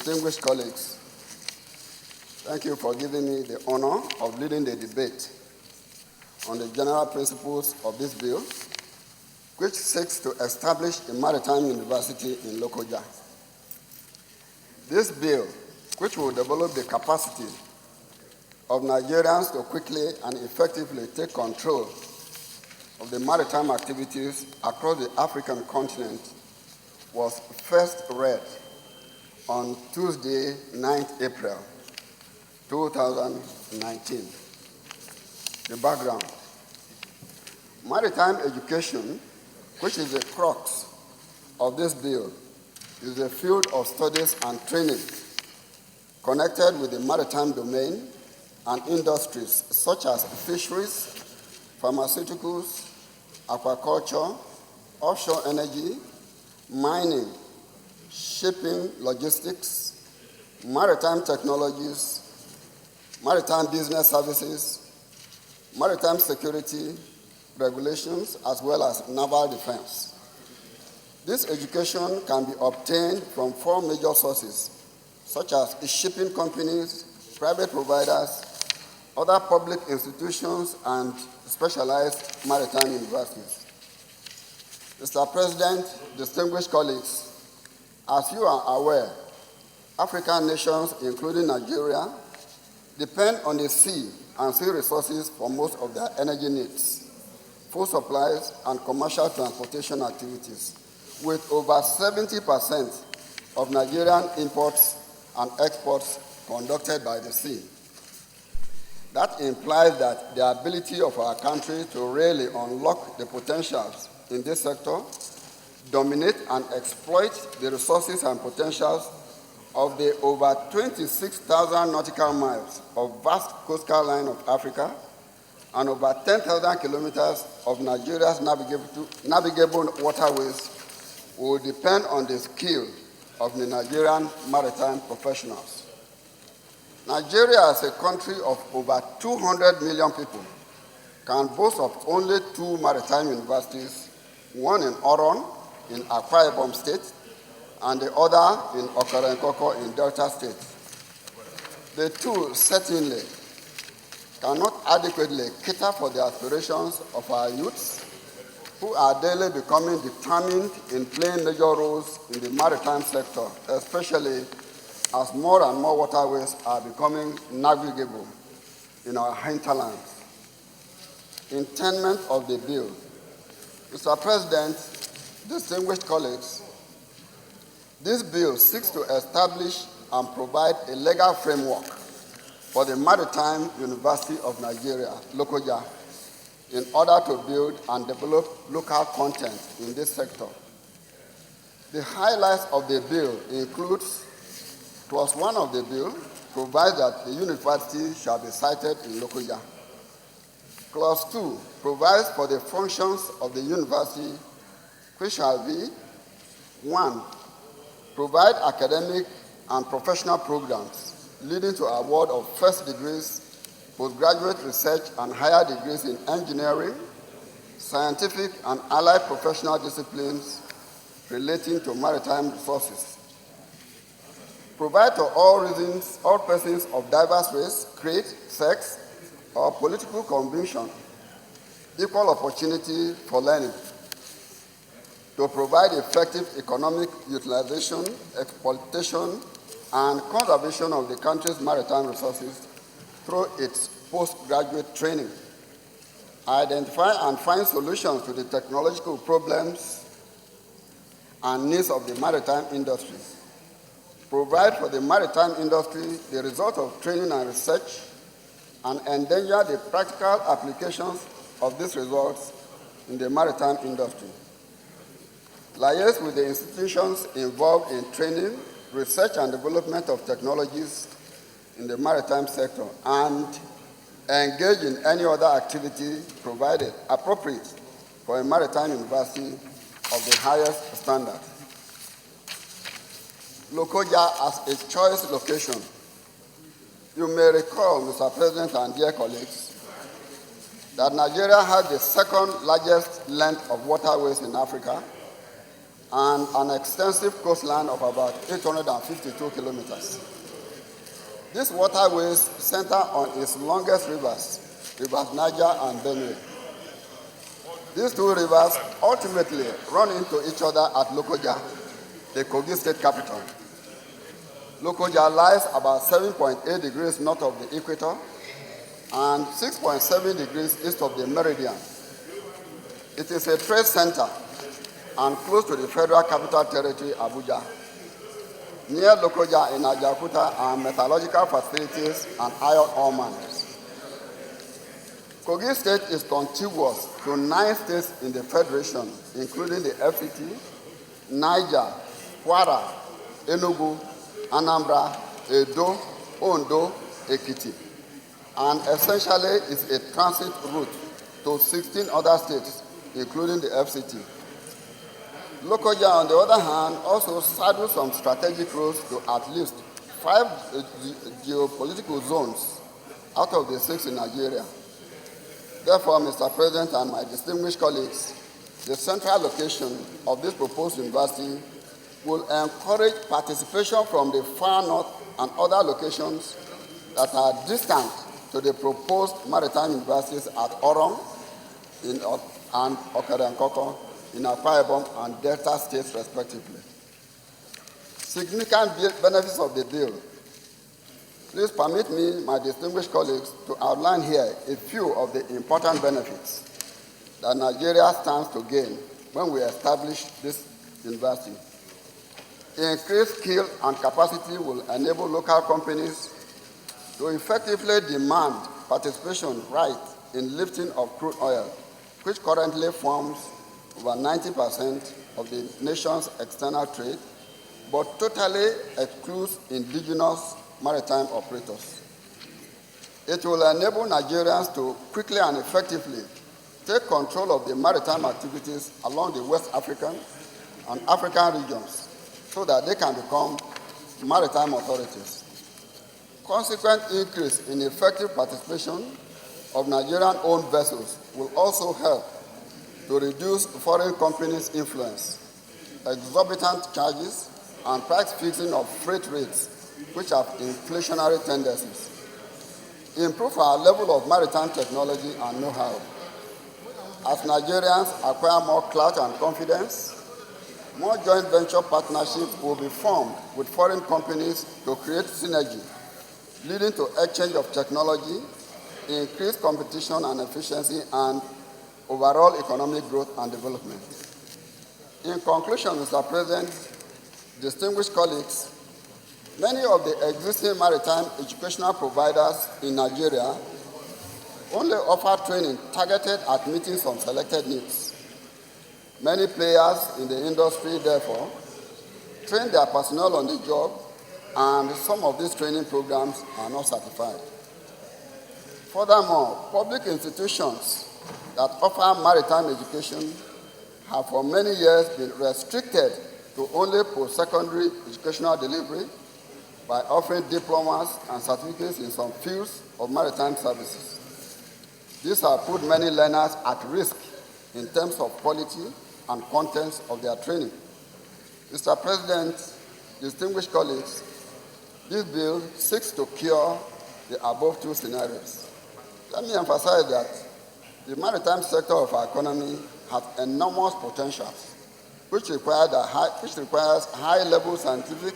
distinguished colleagues, thank you for giving me the honor of leading the debate on the general principles of this bill, which seeks to establish a maritime university in Lokoja. This bill, which will develop the capacity of Nigerians to quickly and effectively take control of the maritime activities across the African continent, was first read on Tuesday, 9th April 2019. The background. Maritime education, which is the crux of this bill, is a field of studies and training connected with the maritime domain and industries such as fisheries, pharmaceuticals, aquaculture, offshore energy, mining, shipping, logistics, maritime technologies, maritime business services, maritime security, regulations, as well as naval defense. This education can be obtained from 4 major sources, such as shipping companies, private providers, other public institutions, and specialized maritime universities. Mr. President, distinguished colleagues, as you are aware, African nations, including Nigeria, depend on the sea and sea resources for most of their energy needs, food supplies, and commercial transportation activities, with over 70% of Nigerian imports and exports conducted by the sea. That implies that the ability of our country to really unlock the potentials in this sector, dominate and exploit the resources and potentials of the over 26,000 nautical miles of vast coastal line of Africa and over 10,000 kilometers of Nigeria's navigable waterways will depend on the skill of the Nigerian maritime professionals. Nigeria, as a country of over 200 million people, can boast of only 2 maritime universities, one in Oron in Akwa Ibom State and the other in Okorenkoko in Delta State. The two certainly cannot adequately cater for the aspirations of our youths, who are daily becoming determined in playing major roles in the maritime sector, especially as more and more waterways are becoming navigable in our hinterlands. Intent of the bill. Mr. President, distinguished colleagues, this bill seeks to establish and provide a legal framework for the Maritime University of Nigeria, Lokoja, in order to build and develop local content in this sector. The highlights of the bill includes Clause 1 of the bill provides that the university shall be sited in Lokoja. Clause 2 provides for the functions of the university, which shall be 1. Provide academic and professional programs leading to award of first degrees, postgraduate research, and higher degrees in engineering, scientific, and allied professional disciplines relating to maritime resources. Provide to all persons of diverse race, creed, sex, or political conviction equal opportunity for learning. To provide effective economic utilization, exploitation, and conservation of the country's maritime resources through its postgraduate training. Identify and find solutions to the technological problems and needs of the maritime industry. Provide for the maritime industry the result of training and research, and endanger the practical applications of these results in the maritime industry. Liaise with the institutions involved in training, research, and development of technologies in the maritime sector, and engage in any other activity provided appropriate for a maritime university of the highest standard. Lokoja as a choice location. You may recall, Mr. President and dear colleagues, that Nigeria has the second largest length of waterways in Africa and an extensive coastline of about 852 kilometers. These waterways center on its longest rivers, Rivers Niger and Benue. These two rivers ultimately run into each other at Lokoja, the Kogi state capital. Lokoja lies about 7.8 degrees north of the equator and 6.7 degrees east of the meridian. It is a trade center and close to the Federal Capital Territory, Abuja. Near Lokoja in Ajaokuta are metallurgical facilities and iron ore mines. Kogi State is contiguous to 9 states in the Federation, including the FCT, Niger, Kwara, Enugu, Anambra, Edo, Ondo, Ekiti, and essentially is a transit route to 16 other states, including the FCT. Lokoja, on the other hand, also saddles some strategic roads to at least 5 geopolitical zones out of the 6 in Nigeria. Therefore, Mr. President and my distinguished colleagues, the central location of this proposed university will encourage participation from the far north and other locations that are distant to the proposed maritime universities at Orong and Okere-Nkoko in Akwa Ibom and Delta states, respectively. Significant benefits of the bill. Please permit me, my distinguished colleagues, to outline here a few of the important benefits that Nigeria stands to gain when we establish this university. Increased skill and capacity will enable local companies to effectively demand participation right in lifting of crude oil, which currently forms over 90% of the nation's external trade, but totally excludes indigenous maritime operators. It will enable Nigerians to quickly and effectively take control of the maritime activities along the West African and African regions so that they can become maritime authorities. Consequent increase in effective participation of Nigerian-owned vessels will also help to reduce foreign companies' influence, exorbitant charges, and price fixing of freight rates, which have inflationary tendencies. Improve our level of maritime technology and know-how. As Nigerians acquire more clout and confidence, more joint venture partnerships will be formed with foreign companies to create synergy, leading to exchange of technology, increased competition and efficiency, and overall economic growth and development. In conclusion, Mr. President, distinguished colleagues, many of the existing maritime educational providers in Nigeria only offer training targeted at meeting some selected needs. Many players in the industry, therefore, train their personnel on the job, and some of these training programs are not certified. Furthermore, public institutions that offer maritime education have for many years been restricted to only post-secondary educational delivery by offering diplomas and certificates in some fields of maritime services. These have put many learners at risk in terms of quality and contents of their training. Mr. President, distinguished colleagues, this bill seeks to cure the above 2 scenarios. Let me emphasize that the maritime sector of our economy has enormous potentials, which requires high-level scientific,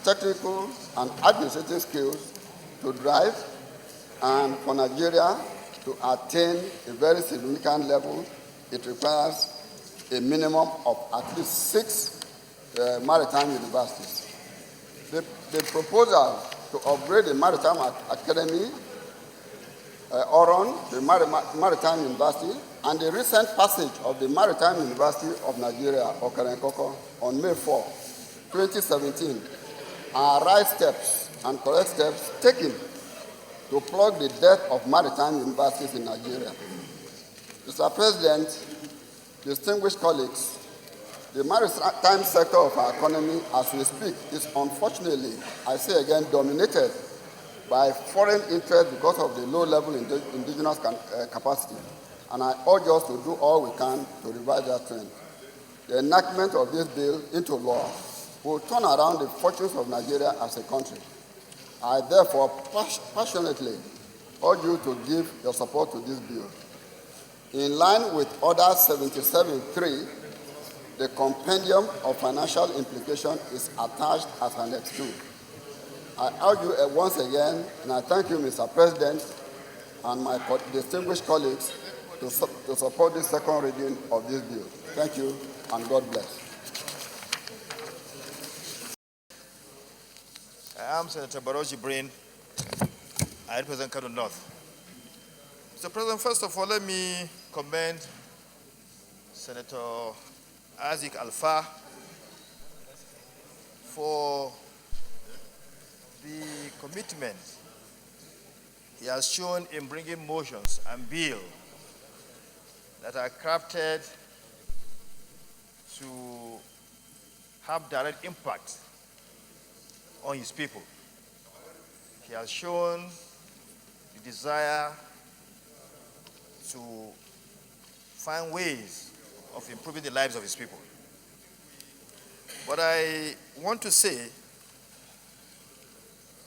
technical, and administrative skills to drive, and for Nigeria to attain a very significant level, it requires a minimum of at least 6 maritime universities. The proposal to upgrade the Maritime Academy, Oron, the Maritime University, and the recent passage of the Maritime University of Nigeria, Okere-Nkoko, on May 4, 2017, are right steps and correct steps taken to plug the death of maritime universities in Nigeria. Mr. President, distinguished colleagues, the maritime sector of our economy, as we speak, is unfortunately, I say again, dominated by foreign interest because of the low-level indigenous capacity. And I urge us to do all we can to revive that trend. The enactment of this bill into law will turn around the fortunes of Nigeria as a country. I therefore passionately urge you to give your support to this bill. In line with Order 77.3, the Compendium of Financial Implication is attached as Annex 2. I urge you once again, and I thank you, Mr. President, and my distinguished colleagues to support the second reading of this bill. Thank you, and God bless. I am Senator Baroji Brain. I represent Kano North. Mr. President, first of all, let me commend Senator Isaac Alpha for the commitment he has shown in bringing motions and bills that are crafted to have direct impact on his people. He has shown the desire to find ways of improving the lives of his people. But I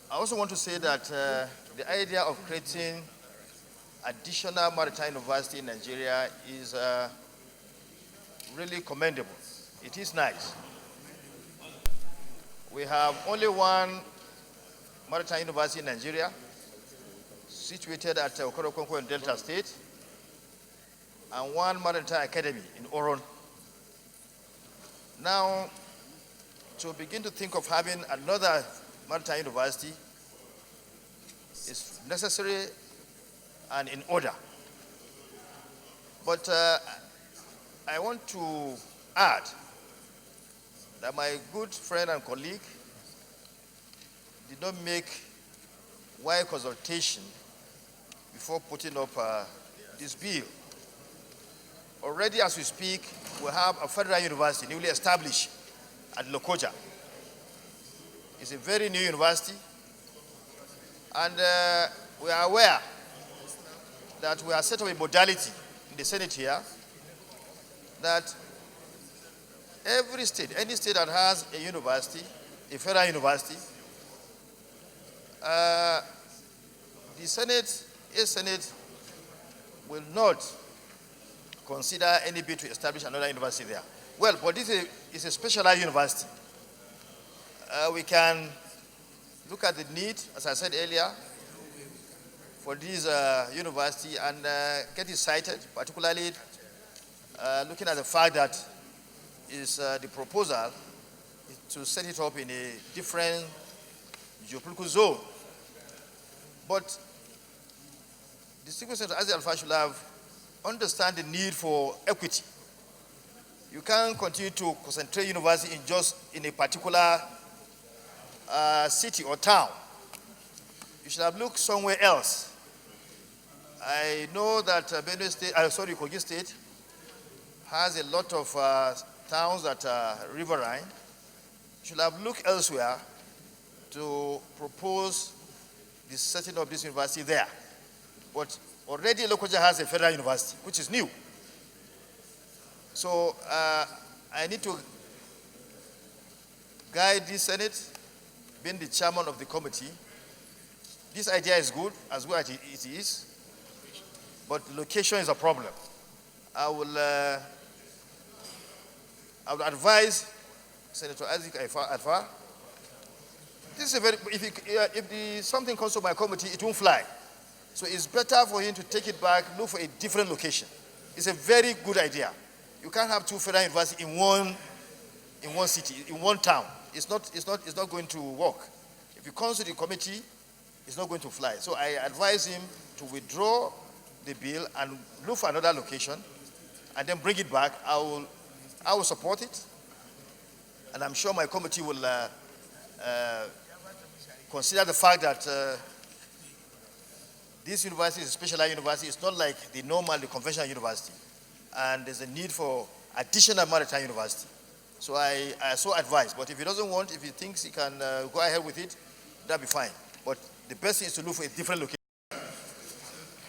also want to say that the idea of creating additional maritime university in Nigeria is really commendable. It is nice. We have only one maritime university in Nigeria, situated at Okorokonko in Delta State, and one maritime academy in Oron. Now, to begin to think of having another maritime university is necessary and in order. But I want to add that my good friend and colleague did not make wide consultation before putting up this bill. Already as we speak, we have a federal university newly established at Lokoja. It's a very new university, and we are aware that we have set up a modality in the Senate here that every state, any state that has a university, a federal university, the Senate will not consider any bid to establish another university there. Well, but this is a specialized university. We can look at the need, as I said earlier, for this university and get it cited, particularly looking at the fact that the proposal is to set it up in a different geopolitical zone. But distinguished Senator Isaac Alpha should have understand the need for equity. You can't continue to concentrate university in a particular city or town. You should have looked somewhere else. I know that Kogi State has a lot of towns that are riverine. You should have looked elsewhere to propose the setting of this university there. But already Lokoja has a federal university, which is new. So I need to guide the Senate, being the chairman of the committee. This idea is good, as well as it is, but location is a problem. I will advise Senator Isaac Alpha. This is if something comes to my committee, it won't fly. So it's better for him to take it back, look for a different location. It's a very good idea. You can't have two federal universities in one city, in one town. It's not going to work. If it comes to the committee, it's not going to fly. So I advise him to withdraw the bill and look for another location, and then bring it back. I will support it, and I'm sure my committee will consider the fact that this university is a specialized university. It's not like the conventional university. And there's a need for additional maritime university. So I so advise. But if he doesn't want, if he thinks he can go ahead with it, that'll be fine. But the best thing is to look for a different location.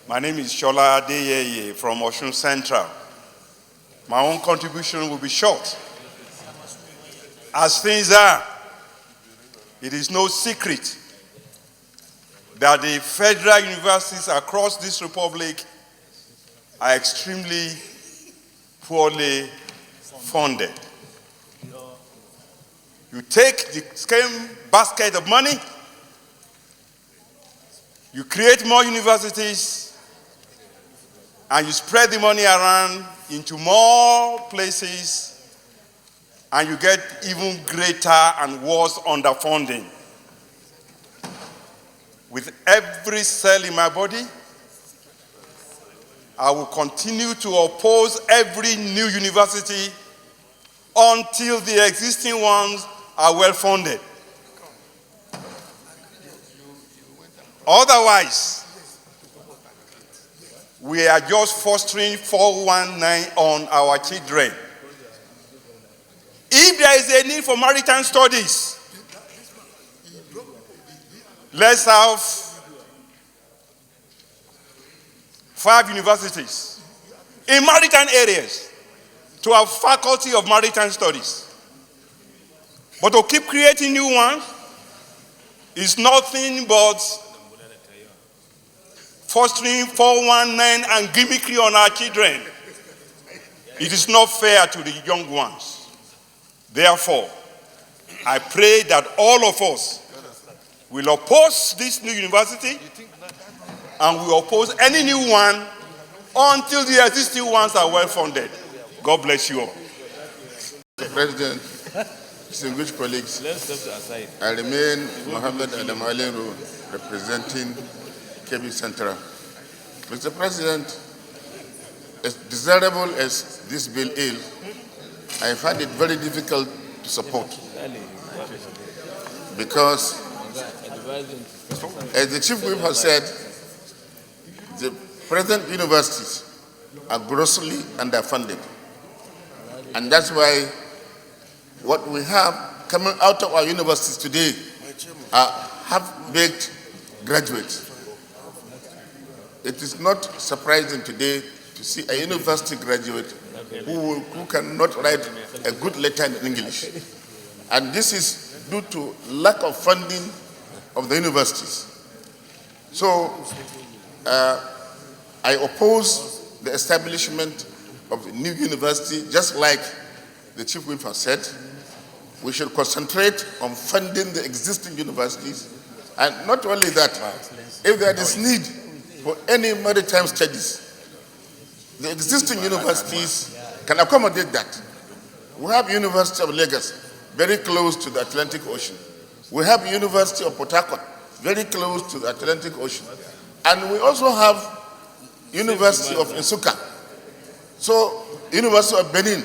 My name is Shola Adeyeye from Osun Central. My own contribution will be short. As things are, it is no secret that the federal universities across this republic are extremely poorly funded. You take the same basket of money, you create more universities, and you spread the money around into more places, and you get even greater and worse underfunding. With every cell in my body, I will continue to oppose every new university until the existing ones are well funded. Otherwise, we are just fostering 419 on our children. If there is a need for maritime studies, let's have 5 universities in maritime areas to have faculty of maritime studies. But to keep creating new ones is nothing but fostering 419 and gimmickry on our children. It is not fair to the young ones. Therefore, I pray that all of us will oppose this new university and will oppose any new one until the existing ones are well funded. God bless you all. Mr. President, distinguished colleagues, I remain Mohammed Adam Aliru, representing Kebbi Central. Mr. President, as desirable as this bill is, I find it very difficult to support because, as the Chief Whip has said, the present universities are grossly underfunded. And that's why what we have coming out of our universities today are half-baked graduates. It is not surprising today to see a university graduate who cannot write a good letter in English. And this is due to lack of funding of the universities. So I oppose the establishment of a new university, just like the Chief Whip has said. We should concentrate on funding the existing universities. And not only that, if there is need for any maritime studies, the existing universities can accommodate that. We have University of Lagos, very close to the Atlantic Ocean. We have University of Port Harcourt, very close to the Atlantic Ocean. And we also have University of Nsukka. So, University of Benin,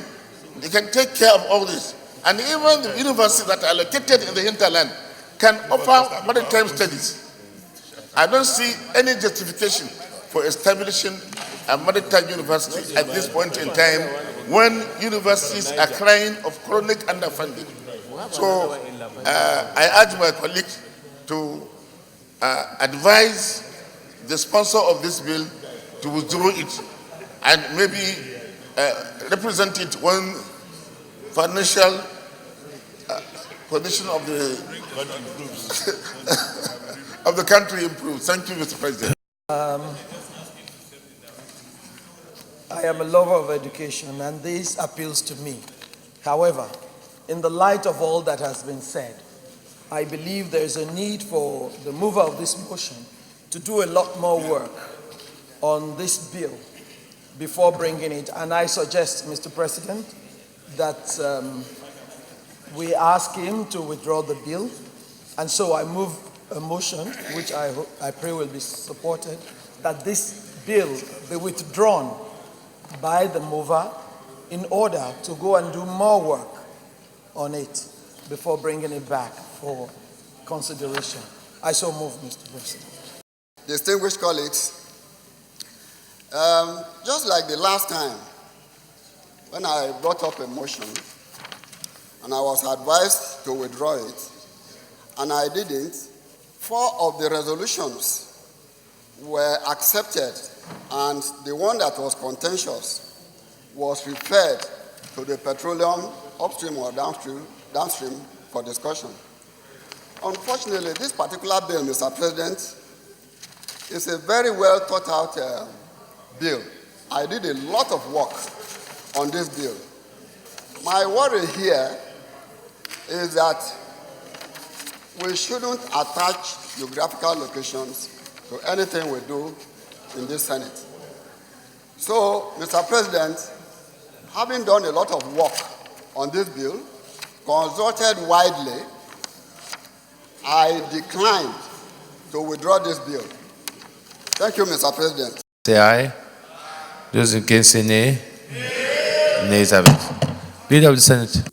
they can take care of all this. And even the universities that are located in the hinterland can offer maritime studies. I don't see any justification for establishing a maritime university at this point in time when universities are crying of chronic underfunding. So I urge my colleagues to advise the sponsor of this bill to withdraw it and maybe represent it when financial condition of the of the country improves. Thank you, Mr. President. I am a lover of education, and this appeals to me. However, in the light of all that has been said, I believe there is a need for the mover of this motion to do a lot more work on this bill before bringing it. And I suggest, Mr. President, that we ask him to withdraw the bill. And so I move a motion, which I pray will be supported, that this bill be withdrawn by the mover in order to go and do more work on it before bringing it back for consideration. I so move, Mr. President. Distinguished colleagues, just like the last time when I brought up a motion and I was advised to withdraw it, and I didn't, 4 of the resolutions were accepted, and the one that was contentious was referred to the petroleum upstream or downstream for discussion. Unfortunately, this particular bill, Mr. President, is a very well thought out bill. I did a lot of work on this bill. My worry here is that we shouldn't attach geographical locations to anything we do in this Senate. So, Mr. President, having done a lot of work on this bill, consulted widely, I declined to withdraw this bill. Thank you, Mr. President. Say aye. Those against say nay. Nays have it. Leader of the Senate.